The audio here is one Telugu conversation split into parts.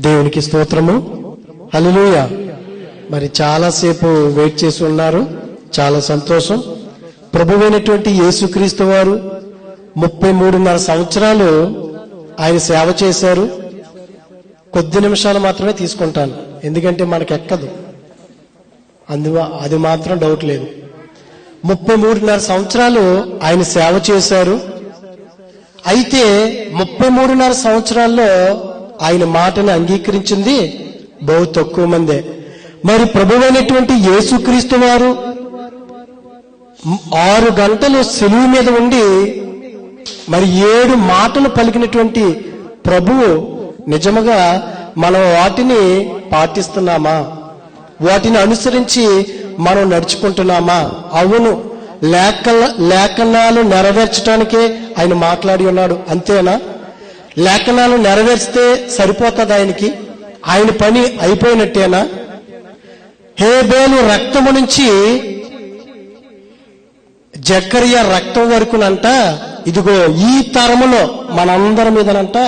దేవునికి స్తోత్రము. హల్లెలూయా. మరి చాలాసేపు వెయిట్ చేసి ఉన్నారు, చాలా సంతోషం. ప్రభువైనటువంటి యేసుక్రీస్తు వారు 33.5 సంవత్సరాలు ఆయన సేవ చేశారు. కొద్ది నిమిషాలు మాత్రమే తీసుకుంటాను, ఎందుకంటే మనకు ఎక్కదు, అది మాత్రం డౌట్ లేదు. 33.5 సంవత్సరాలు ఆయన సేవ చేశారు. అయితే 33.5 సంవత్సరాల్లో ఆయన మాటను అంగీకరించింది బహు తక్కువ మందే. మరి ప్రభువైనటువంటి యేసుక్రీస్తు వారు 6 గంటలు సిలువ మీద ఉండి మరి 7 మాటలు పలికినటువంటి ప్రభువు నిజముగా మనం వాటిని పాటిస్తున్నామా? వాటిని అనుసరించి మనం నడుచుకుంటున్నామా? అవును, లేఖనాలు నెరవేర్చడానికే ఆయన మాట్లాడి ఉన్నాడు, అంతేనా? లేఖనాలు నెరవేర్చితే సరిపోతుంది ఆయనకి? ఆయన పని అయిపోయినట్టేనా? హేబేలు రక్తము నుంచి జకరియా రక్తం వరకునంట, ఇదిగో ఈ తరములో మనందరి మీదనంట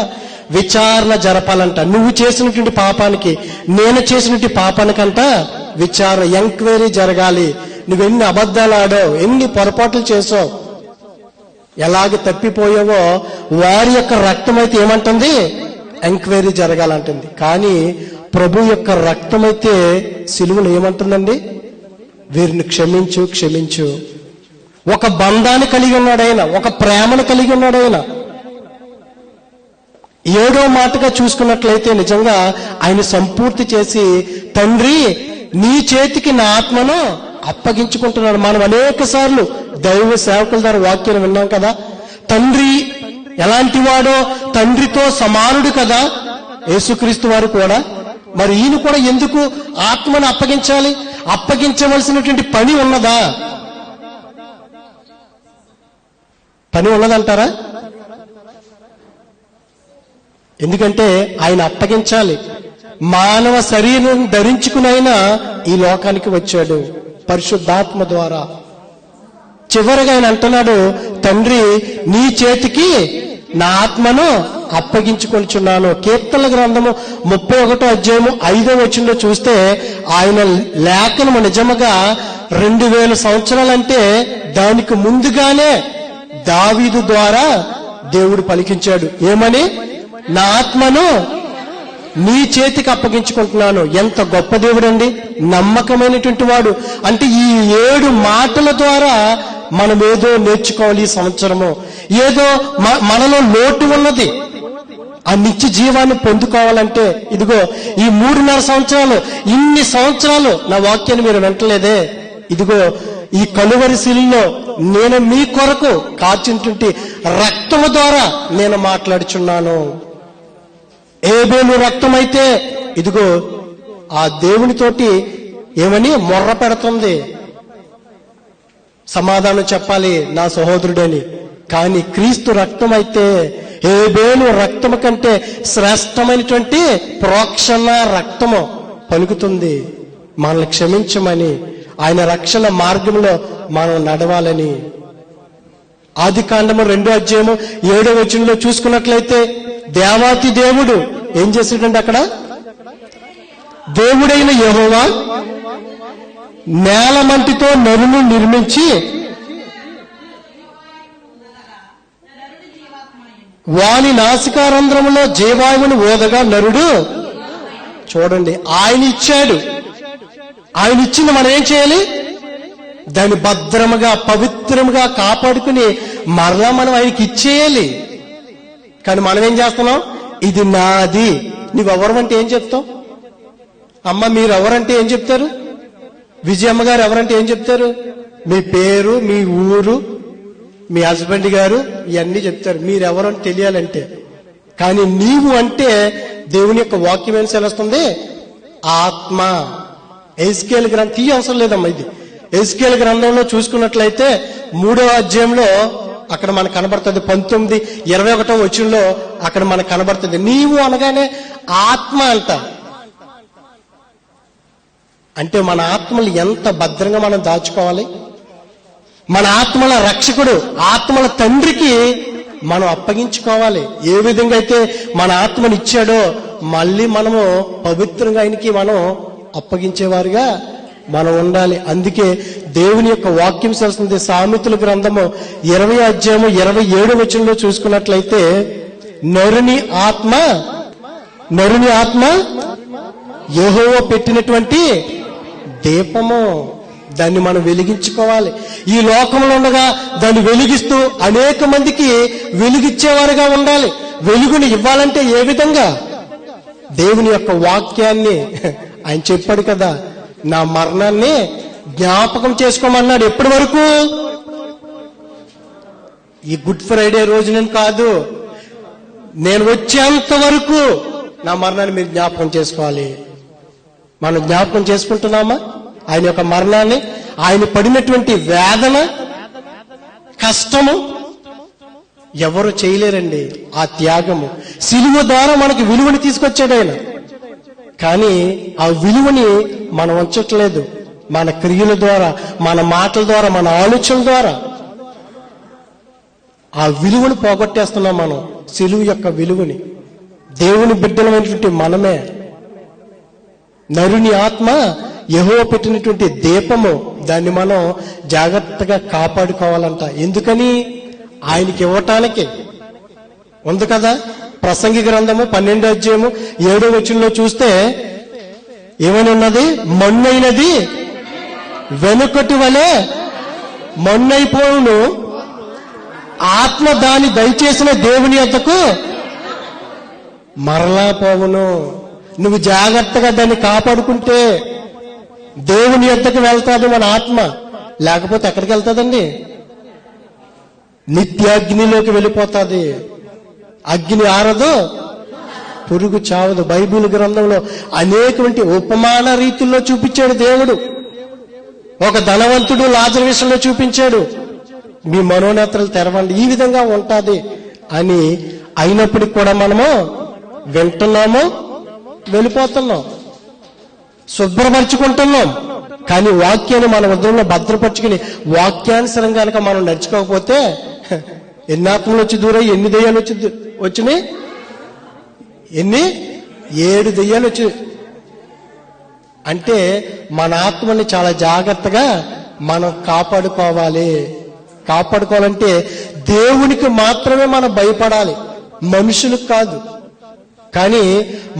విచారణ జరపాలంట. నువ్వు చేసినటువంటి పాపానికి, నేను చేసినటువంటి పాపానికంట విచారణ, ఎంక్వైరీ జరగాలి. నువ్వు ఎన్ని అబద్ధాలు ఆడావు, ఎన్ని పొరపాట్లు చేసావు, ఎలాగ తప్పిపోయావో వారి యొక్క రక్తం అయితే ఏమంటుంది? ఎంక్వైరీ జరగాలంటుంది. కానీ ప్రభు యొక్క రక్తం అయితే సిలువలో ఏమంటుందండి? వీరిని క్షమించు, క్షమించు. ఒక బంధాన్ని కలిగి ఉన్నాడు ఆయన, ఒక ప్రేమను కలిగి ఉన్నాడు ఆయన. 7వ మాటగా చూసుకున్నట్లయితే నిజంగా ఆయన సంపూర్తి చేసి, తండ్రి నీ చేతికి నా ఆత్మను అప్పగించుకుంటున్నాడు. మనం అనేక సార్లు దైవ సేవకుల ద్వారా వాక్యాన్ని విన్నాం కదా. తండ్రి ఎలాంటి వాడో, తండ్రితో సమానుడు కదా యేసుక్రీస్తు వారు కూడా. మరి ఈయన కూడా ఎందుకు ఆత్మను అప్పగించాలి? అప్పగించవలసినటువంటి పని ఉన్నదా? పని ఉన్నదంటారా? ఎందుకంటే ఆయన అప్పగించాలి. మానవ శరీరం ధరించుకునైనా ఈ లోకానికి వచ్చాడు పరిశుద్ధాత్మ ద్వారా. చివరిగా ఆయన అంటున్నాడు, తండ్రి నీ చేతికి నా ఆత్మను అప్పగించుకొనిచున్నాను. కీర్తనల గ్రంథము 31వ అధ్యాయము 5వ వచనంలో చూస్తే ఆయన లేఖనము నిజముగా 2000 సంవత్సరాలంటే దానికి ముందుగానే దావీదు ద్వారా దేవుడు పలికించాడు. ఏమని? నా ఆత్మను నీ చేతికి అప్పగించుకుంటున్నాను. ఎంత గొప్ప దేవుడండి, నమ్మకమైనటువంటి వాడు. అంటే ఈ 7 మాటల ద్వారా మనం ఏదో నేర్చుకోవాలి. ఈ సంవత్సరము ఏదో మనలో లోటు ఉన్నది, ఆ నిత్య జీవాన్ని పొందుకోవాలంటే ఇదిగో ఈ 3.5 సంవత్సరాలు, ఇన్ని సంవత్సరాలు నా వాక్యాన్ని మీరు వింటలేదే, ఇదిగో ఈ కలువరి శిలువలో నేను మీ కొరకు కాచినటువంటి రక్తము ద్వారా నేను మాట్లాడుచున్నాను. హేబేలు రక్తం అయితే ఇదిగో ఆ దేవునితోటి ఏమని మొర్ర పెడుతుంది, సమాధానం చెప్పాలి నా సహోదరుడని. కానీ క్రీస్తు రక్తం అయితే హేబేలు రక్తము కంటే శ్రేష్టమైనటువంటి ప్రోక్షణ రక్తము పలుకుతుంది, మనల్ని క్షమించమని, ఆయన రక్షణ మార్గంలో మనం నడవాలని. ఆదికాండము 2వ అధ్యాయము 7వ వచనంలో చూసుకున్నట్లయితే దేవాతి దేవుడు ఏం చేశాడంటే, అక్కడ దేవుడైన యెహోవా నేలమంటితో నరును నిర్మించి వాని నాసికారంధ్రములో జీవాయువుని ఓదగా నరుడు, చూడండి ఆయన ఇచ్చాడు. ఆయన ఇచ్చింది మనం ఏం చేయాలి? దాన్ని భద్రముగా పవిత్రముగా కాపాడుకుని మరలా మనం ఆయనకి ఇచ్చేయాలి. కానీ మనం ఏం చేస్తున్నాం? ఇది నాది. నువ్వెవరంటే ఏం చెప్తావు? అమ్మ మీరు ఎవరంటే ఏం చెప్తారు? విజయమ్మ గారు ఎవరంటే ఏం చెప్తారు? మీ పేరు, మీ ఊరు, మీ హస్బెండ్ గారు ఇవన్నీ చెప్తారు మీరెవరంటే తెలియాలంటే. కానీ నీవు అంటే దేవుని యొక్క వాక్యం ఏం తెలుస్తుంది? ఆత్మ. ఎజ్కేల్ గ్రంథం తీయ అవసరం లేదమ్మా, ఇది ఎజ్కేల్ గ్రంథంలో చూసుకున్నట్లయితే 3వ అధ్యాయంలో అక్కడ మనకు కనబడుతుంది. 19:21 వచనంలో అక్కడ మనకు కనబడుతుంది. నీవు అనగానే ఆత్మ అంట. అంటే మన ఆత్మలు ఎంత భద్రంగా మనం దాచుకోవాలి. మన ఆత్మల రక్షకుడు, ఆత్మల తండ్రికి మనం అప్పగించుకోవాలి. ఏ విధంగా అయితే మన ఆత్మని ఇచ్చాడో మళ్ళీ మనము పవిత్రంగా ఆయనకి మనం అప్పగించేవారుగా మనం ఉండాలి. అందుకే దేవుని యొక్క వాక్యం చేస్తుంది. సామెతల గ్రంథము 20 అధ్యాయము 27 వచనంలో చూసుకున్నట్లయితే నరుని ఆత్మ యెహోవా పెట్టినటువంటి దీపము, దాన్ని మనం వెలిగించుకోవాలి. ఈ లోకంలో ఉండగా దాన్ని వెలిగిస్తూ అనేక మందికి వెలిగిచ్చేవారుగా ఉండాలి. వెలుగుని ఇవ్వాలంటే ఏ విధంగా? దేవుని యొక్క వాక్యాన్ని, ఆయన చెప్పాడు కదా, నా మరణాన్ని జ్ఞాపకం చేసుకోమన్నాడు. ఎప్పటి వరకు? ఈ గుడ్ ఫ్రైడే రోజున కాదు, నేను వచ్చేంత వరకు నా మరణాన్ని మీరు జ్ఞాపకం చేసుకోవాలి. మనం జ్ఞాపకం చేసుకుంటున్నామా ఆయన యొక్క మరణాన్ని? ఆయన పడినటువంటి వేదన, కష్టము ఎవరు చేయలేరండి. ఆ త్యాగము, సిలువ ద్వారా మనకి విలువని తీసుకొచ్చాడు ఆయన. కానీ ఆ విలువని మనం ఉంచట్లేదు. మన క్రియల ద్వారా, మన మాటల ద్వారా, మన ఆలోచనల ద్వారా ఆ విలువను పోగొట్టేస్తున్నాం మనం. సిలువ యొక్క విలువని దేవుని బిడ్డలమైనటువంటి మనమే. నరుని ఆత్మ యెహోవా పెట్టినటువంటి దీపము, దాన్ని మనం జాగ్రత్తగా కాపాడుకోవాలంట. ఎందుకని? ఆయనకి ఇవ్వటానికి ఉంది కదా. ప్రసంగి గ్రంథము 12 అధ్యాయము 7వ వచనంలో చూస్తే ఏమని ఉన్నది? మన్నైనది వెనుకటి వలె మన్నైపోవును, ఆత్మ దాని దయచేసిన దేవుని యొద్దకు మరలా పోవును. నువ్వు జాగ్రత్తగా దాన్ని కాపాడుకుంటే దేవుని యొద్దకు వెళ్తాది మన ఆత్మ. లేకపోతే ఎక్కడికి వెళ్తాదండి? నిత్యాగ్నిలోకి వెళ్ళిపోతాది. అగ్ని ఆరదు, పురుగు చావదు. బైబిల్ గ్రంథంలో అనేకమంటి ఉపమాన రీతుల్లో చూపించాడు దేవుడు. ఒక ధనవంతుడు లాజరు విషయంలో చూపించాడు. మీ మనోనేత్రాలు తెరవండి, ఈ విధంగా ఉంటాది అని. అయినప్పటికీ కూడా మనము వింటున్నాము, వెళ్ళిపోతున్నాం, శుభ్రపరచుకుంటున్నాం. కానీ వాక్యాన్ని మన హృదయంలో భద్రపరుచుకుని వాక్యానుసరం కనుక మనం నడుచుకోకపోతే ఎన్ని ఆత్మలు వచ్చి దూరం, ఎన్ని దెయ్యాలు వచ్చినాయి? 7 దెయ్యాలు వచ్చి. అంటే మన ఆత్మని చాలా జాగ్రత్తగా మనం కాపాడుకోవాలి. కాపాడుకోవాలంటే దేవునికి మాత్రమే మనం భయపడాలి, మనుషులకు కాదు. కానీ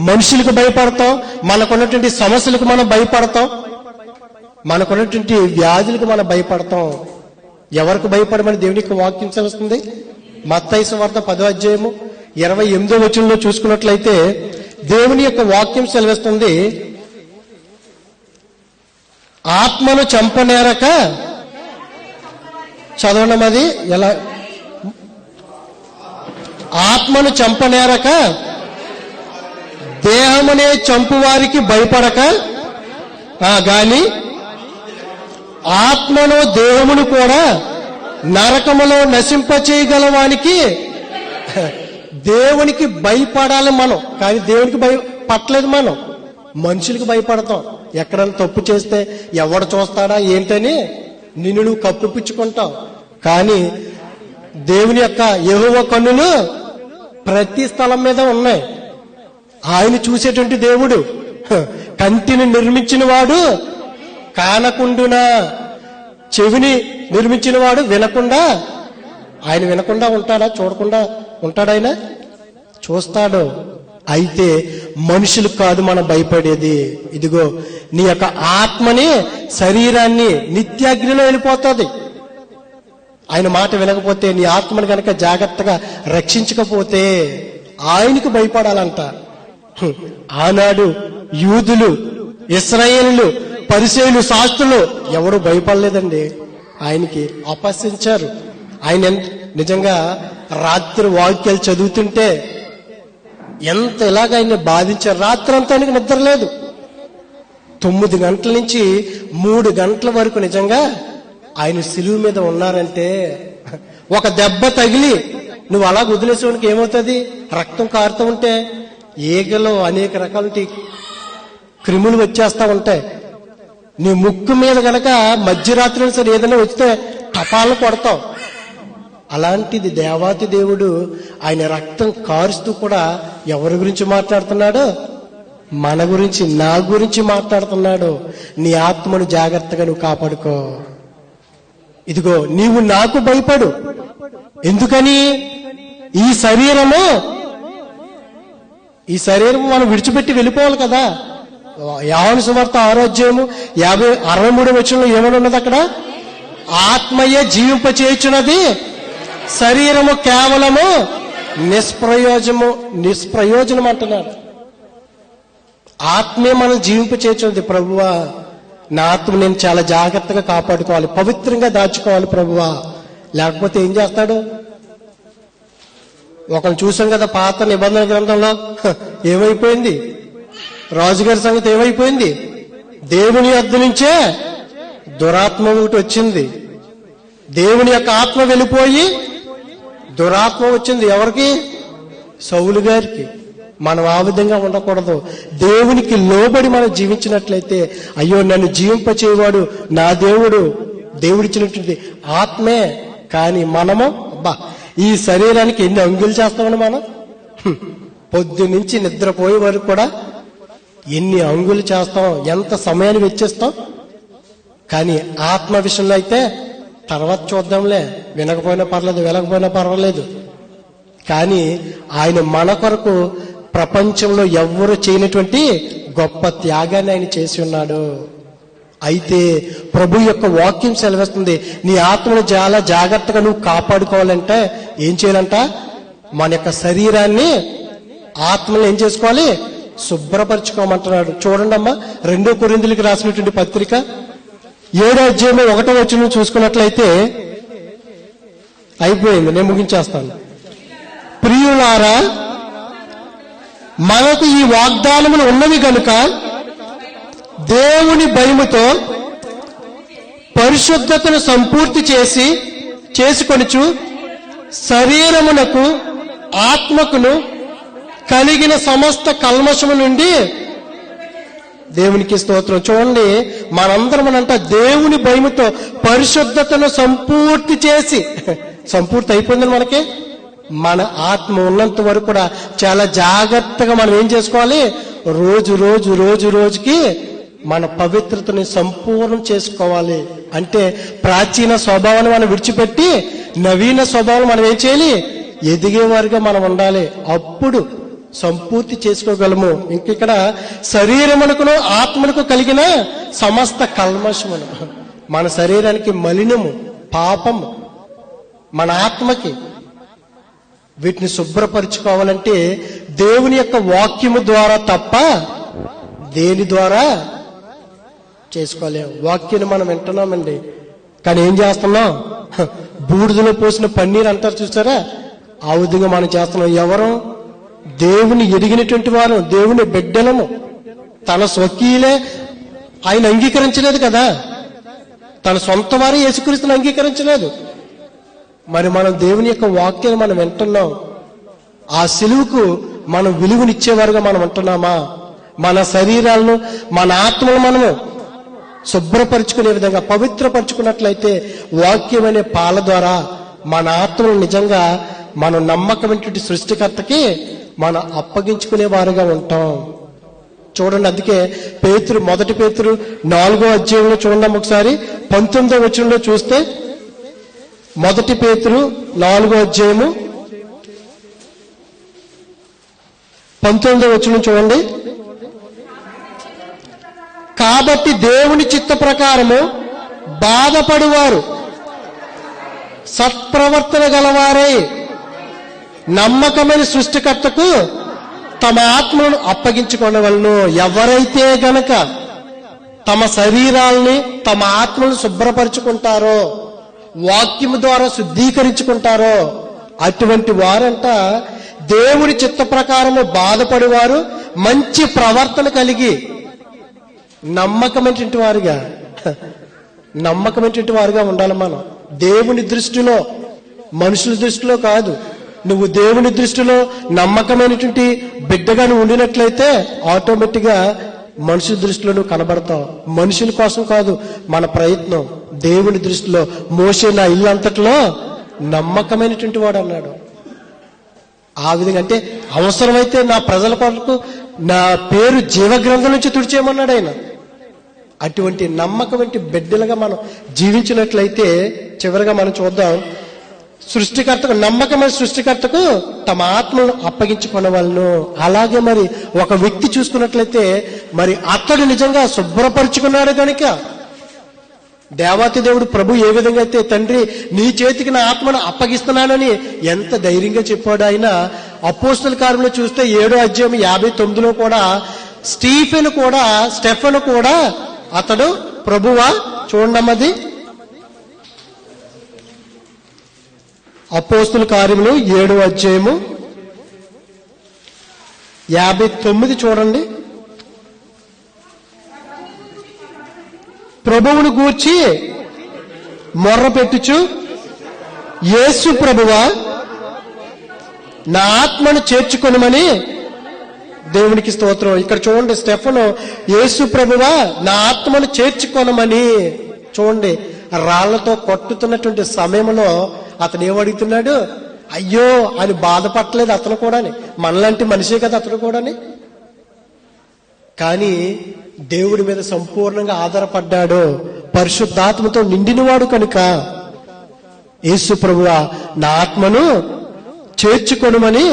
మనుషులకు భయపడతాం, మనకున్నటువంటి సమస్యలకు మనం భయపడతాం, మనకున్నటువంటి వ్యాధులకు మనం భయపడతాం. ఎవరికి భయపడమని దేవునికి వాక్యం సెలవుస్తుంది? మత్తయి సువార్త 10వ అధ్యాయము 28వ వచనంలో చూసుకున్నట్లయితే దేవుని యొక్క వాక్యం సెలవిస్తుంది, ఆత్మను చంపనేరక, చదవడం అది ఎలా? ఆత్మను చంపనేరక దేహమునే చంపువారికి భయపడక గాని ఆత్మను దేహమును కూడా నరకములో నశింపచేయగలవానికి దేవునికి భయపడాలి మనం. కానీ దేవునికి భయపడలేదు మనం, మనుషులకు భయపడతాం. ఎక్కడైనా తప్పు చేస్తే ఎవడు చూస్తాడా ఏంటని నిన్ను నువ్వు కప్పిపుచ్చుకుంటావు. కానీ దేవుని యొక్క యెహోవా కన్నులు ప్రతి స్థలం మీద ఉన్నాయి. ఆయన చూసేటువంటి దేవుడు. కంటిని నిర్మించిన వాడు కానకుండునా, చెవిని నిర్మించిన వాడు వినకుండా, ఆయన వినకుండా ఉంటాడా? చూడకుండా ఉంటాడు? ఆయన చూస్తాడు. అయితే మనుషులకు కాదు మనం భయపడేది. ఇదిగో నీ యొక్క ఆత్మని, శరీరాన్ని నిత్యాగ్నిలో వెళ్ళిపోతుంది. ఆయన మాట వినకపోతే, నీ ఆత్మని కనుక జాగ్రత్తగా రక్షించకపోతే ఆయనకు భయపడాలంట. ఆనాడు యూదులు, ఇశ్రాయేలులు, పరిసయ్యులు, శాస్త్రులు ఎవరు భయపడలేదండి. ఆయనకి అపహసించారు. ఆయన నిజంగా రాత్రి వాక్యాలు చదువుతుంటే ఎంత ఇలాగ ఆయన్ని బాధించారు. రాత్రి అంతా ఆయనకి నిద్ర లేదు. 9 గంటల నుంచి 3 గంటల వరకు నిజంగా ఆయన సిలువ మీద ఉన్నారంటే, ఒక దెబ్బ తగిలి నువ్వు అలా వదిలేసేవానికి ఏమవుతుంది? రక్తం కారుతూ ఉంటే ఈగలో అనేక రకాల క్రిములు వచ్చేస్తా ఉంటాయి. నీ ముక్కు మీద గనక మధ్యరాత్రి సరే ఏదైనా వస్తే టపాలను కొడతావు. అలాంటిది దేవాతి దేవుడు ఆయన రక్తం కారుస్తూ కూడా ఎవరి గురించి మాట్లాడుతున్నాడు? మన గురించి, నా గురించి మాట్లాడుతున్నాడు. నీ ఆత్మను జాగ్రత్తగా నువ్వు కాపాడుకో. ఇదిగో నీవు నాకు భయపడు. ఎందుకని? ఈ శరీరం మనం విడిచిపెట్టి వెళ్ళిపోవాలి కదా. యోహాను సువార్త 6వ అధ్యాయము 63వ వచనంలో ఏమని ఉన్నది అక్కడ? ఆత్మయే జీవింపచేయుచున్నది, శరీరము కేవలము నిష్ప్రయోజనం అంటున్నాడు. ఆత్మే మనం జీవింపచేయుచున్నది. ప్రభువా, నా ఆత్మ నేను చాలా జాగ్రత్తగా కాపాడుకోవాలి, పవిత్రంగా దాచుకోవాలి ప్రభువా. లేకపోతే ఏం చేస్తాడు? ఒకరు చూసాం కదా పాత నిబంధన గ్రంథంలో ఏమైపోయింది? రాజుగారి సంగతి ఏమైపోయింది? దేవుని యొద్ద నుంచే దురాత్మ ఒకటి వచ్చింది. దేవుని యొక్క ఆత్మ వెళ్ళిపోయి దురాత్మ వచ్చింది. ఎవరికి? సౌలు గారికి. మనం ఆ విధంగా ఉండకూడదు. దేవునికి లోబడి మనం జీవించినట్లయితే, అయ్యో నన్ను జీవింపచేవాడు నా దేవుడు, దేవుడిచ్చినటువంటి ఆత్మే. కానీ మనము ఈ శరీరానికి ఎన్ని అంగులు చేస్తామని మనం పొద్దు నుంచి నిద్రపోయే వరకు కూడా ఎన్ని అంగులు చేస్తాం, ఎంత సమయాన్ని వెచ్చిస్తాం. కానీ ఆత్మ విషయంలో అయితే తర్వాత చూద్దాంలే, వినకపోయినా పర్లేదు, వినకపోయినా పర్వాలేదు. కానీ ఆయన మన కొరకు ప్రపంచంలో ఎవ్వరూ చేయనటువంటి గొప్ప త్యాగాన్ని ఆయన చేసి ఉన్నాడు. అయితే ప్రభు యొక్క వాక్యం సెలవిస్తుంది, నీ ఆత్మను చాలా జాగ్రత్తగా నువ్వు కాపాడుకోవాలంటే ఏం చేయాలంట? మన యొక్క శరీరాన్ని, ఆత్మను ఏం చేసుకోవాలి? శుభ్రపరచుకోమంటున్నాడు. చూడండి అమ్మా, 2 కొరింథీయులకు రాసినటువంటి పత్రిక 7వ అధ్యాయం 1వ వచనం చూసుకున్నట్లయితే, అయిపోయింది, నేను ముగించేస్తాను. ప్రియులారా, మనకు ఈ వాగ్దానములు ఉన్నవి గనుక దేవుని భయముతో పరిశుద్ధతను సంపూర్తి చేసుకొనుచు శరీరమునకు ఆత్మకును కలిగిన సమస్త కల్మషము నుండి దేవునికి స్తోత్రం. చూడండి, మనందరం అనంట దేవుని భయముతో పరిశుద్ధతను సంపూర్తి చేసి, సంపూర్తి అయిపోయిందని మనకి. మన ఆత్మ ఉన్నంత వరకు కూడా చాలా జాగ్రత్తగా మనం ఏం చేసుకోవాలి? రోజుకి మన పవిత్రతని సంపూర్ణం చేసుకోవాలి. అంటే ప్రాచీన స్వభావాన్ని మనం విడిచిపెట్టి నవీన స్వభావం మనం ఏం చేయాలి? ఎదిగేవారుగా మనం ఉండాలి. అప్పుడు సంపూర్తి చేసుకోగలము. ఇంకిక్కడ శరీరమునకును ఆత్మలకు కలిగిన సమస్త కల్మషమును, మన శరీరానికి మలినము, పాపము, మన ఆత్మకి, వీటిని శుభ్రపరచుకోవాలంటే దేవుని యొక్క వాక్యము ద్వారా తప్ప దేని ద్వారా చేసుకోలేము. వాక్యాన్ని మనం వింటున్నామండి, కానీ ఏం చేస్తున్నాం? బూడిదలో పోసిన పన్నీర్ అంటారు చూసారా, ఆ విధంగా మనం చేస్తున్నాం. ఎవరు? దేవుని ఎరిగినటువంటి వారు, దేవుని బిడ్డలము. తన స్వకీయులే ఆయన అంగీకరించలేదు కదా, తన సొంత వారే యేసుక్రీస్తుని అంగీకరించలేదు. మరి మనం దేవుని యొక్క వాక్యాన్ని మనం వింటున్నాం, ఆ సిలువుకు మనం విలువనిచ్చేవారుగా మనం ఉంటున్నామా? మన శరీరాలను, మన ఆత్మను మనము శుభ్రపరుచుకునే విధంగా పవిత్రపరుచుకున్నట్లయితే వాక్యం అనే పాల ద్వారా మన ఆత్మను నిజంగా మనం నమ్మకమైనటువంటి సృష్టికర్తకి మనం అప్పగించుకునే వారుగా ఉంటాం. చూడండి, అందుకే పేతురు, 1 పేతురు 4వ అధ్యాయంలో చూడండి ఒకసారి 19వ వచనంలో చూస్తే, 1 పేతురు 4వ అధ్యాయము 19వ వచనం చూడండి. కాబట్టి దేవుని చిత్త ప్రకారము బాధపడువారు సత్ప్రవర్తన గలవారై నమ్మకమైన సృష్టికర్తకు తమ ఆత్మను అప్పగించుకొనవలెను. ఎవరైతే గనక తమ శరీరాల్ని, తమ ఆత్మను శుభ్రపరుచుకుంటారో, వాక్యము ద్వారా శుద్ధీకరించుకుంటారో, అటువంటి వారంట దేవుని చిత్త ప్రకారము బాధపడేవారు, మంచి ప్రవర్తన కలిగి నమ్మకమైనటువంటి వారుగా ఉండాలి. మనం దేవుని దృష్టిలో, మనుషుల దృష్టిలో కాదు. నువ్వు దేవుని దృష్టిలో నమ్మకమైనటువంటి బిడ్డగా నువ్వు ఉండినట్లయితే ఆటోమేటిక్ గా మనుషుల దృష్టిలో నువ్వు కనబడతావు. మనుషుల కోసం కాదు మన ప్రయత్నం, దేవుని దృష్టిలో. మోషే నా ఇల్లు అంతట్లో నమ్మకమైనటువంటి వాడు అన్నాడు. ఆ విధంగా అంటే అవసరమైతే నా ప్రజల కొరకు నా పేరు జీవగ్రంథం నుంచి తుడిచేయమన్నాడు ఆయన. అటువంటి నమ్మకం బిడ్డలుగా మనం జీవించినట్లయితే చివరిగా మనం చూద్దాం, సృష్టికర్తకు నమ్మకమైన సృష్టికర్తకు తమ ఆత్మను అప్పగించుకునేవాళ్ళను. అలాగే మరి ఒక వ్యక్తి చూసుకున్నట్లయితే మరి అతడు నిజంగా శుభ్రపరుచుకున్నాడు కనుక దేవాతి దేవుడు ప్రభు ఏ విధంగా అయితే తండ్రి నీ చేతికి నా ఆత్మను అప్పగిస్తున్నానని ఎంత ధైర్యంగా చెప్పాడు ఆయన. అపోస్తల కార్యంలో చూస్తే 7:59 కూడా స్టెఫెను కూడా అతడు ప్రభువా, చూడమ్మది అపోస్తల కార్యములు 7:59 చూడండి. ప్రభువును గూర్చి మొర్ర పెట్టుచు, యేసు ప్రభువా నా ఆత్మను చేర్చుకొనుమని, దేవునికి స్తోత్రం. ఇక్కడ చూడండి, స్టెఫెను యేసు ప్రభువా నా ఆత్మను చేర్చుకొనమని. చూడండి, రాళ్లతో కొట్టుతున్నటువంటి సమయంలో అతను ఏమడుగుతున్నాడు? అయ్యో అని బాధపడలేదు అతను కూడాని, మనలాంటి మనిషే కదా అతను కూడాని. కానీ దేవుడి మీద సంపూర్ణంగా ఆధారపడ్డాడు, పరిశుద్ధాత్మతో నిండినవాడు కనుక యేసు ప్రభువా నా ఆత్మను చేర్చుకొనుమని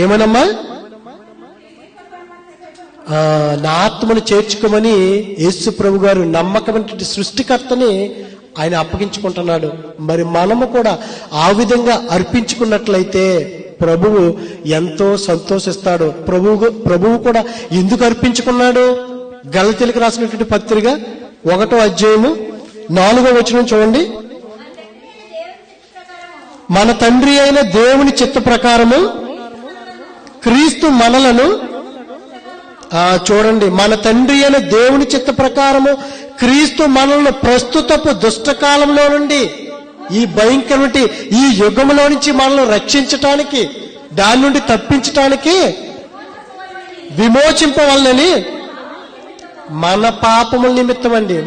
ఏమనమ్మా? నా ఆత్మను చేర్చుకోమని యేసు ప్రభు గారు నమ్మకమైన సృష్టికర్తని ఆయన అప్పగించుకుంటున్నాడు. మరి మనము కూడా ఆ విధంగా అర్పించుకున్నట్లయితే ప్రభువు ఎంతో సంతోషిస్తాడు. ప్రభువు కూడా ఎందుకు అర్పించుకున్నాడు? గలతీయులకు రాసినటువంటి పత్రిక 1:4 చూడండి. మన తండ్రి అయిన దేవుని చిత్త ప్రకారము క్రీస్తు మనలను, చూడండి, మన తండ్రి అయిన దేవుని చిత్త ప్రకారము క్రీస్తు మనల్ని ప్రస్తుతపు దుష్టకాలంలో నుండి, ఈ భయంకరమైన ఈ యుగంలో నుంచి మనల్ని రక్షించటానికి, దాని నుండి తప్పించటానికి, విమోచింపవలనని మన పాపముల నిమిత్తం అండి.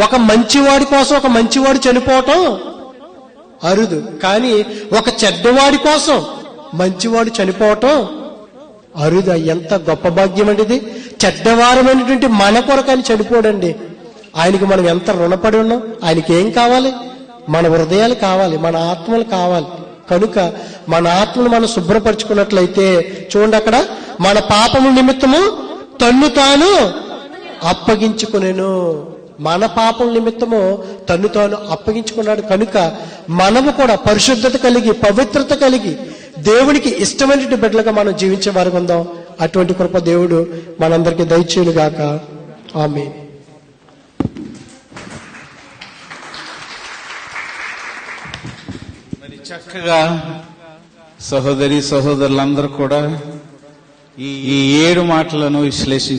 ఒక మంచివాడి కోసం ఒక మంచివాడు చనిపోవటం అరుదు, కానీ ఒక చెడ్డవాడి కోసం మంచివాడు చనిపోవటం అరుదు. ఎంత గొప్ప భాగ్యం అండి ఇది. చెడ్డవారమైనటువంటి మన కొరకు ఆయన చనిపోడండి. ఆయనకి మనం ఎంత రుణపడి ఉన్నాం. ఆయనకి ఏం కావాలి? మన హృదయాలు కావాలి, మన ఆత్మలు కావాలి. కనుక మన ఆత్మను మనం శుభ్రపరచుకున్నట్లయితే చూడండి, అక్కడ మన పాపముల నిమిత్తము తన్ను తాను అప్పగించుకునేను. మన పాపం నిమిత్తము తన్ను తాను అప్పగించుకున్నాడు. కనుక మనము కూడా పరిశుద్ధత కలిగి, పవిత్రత కలిగి, దేవునికి ఇష్టమైనటువంటి బిడ్డలుగా మనం జీవించే వారికి ఉందాం. అటువంటి కృప దేవుడు మనందరికీ దయచేయునుగాక. ఆమేన్. మరి చక్కగా సహోదరులందరూ కూడా ఈ 7 మాటలను విశ్లేషించారు.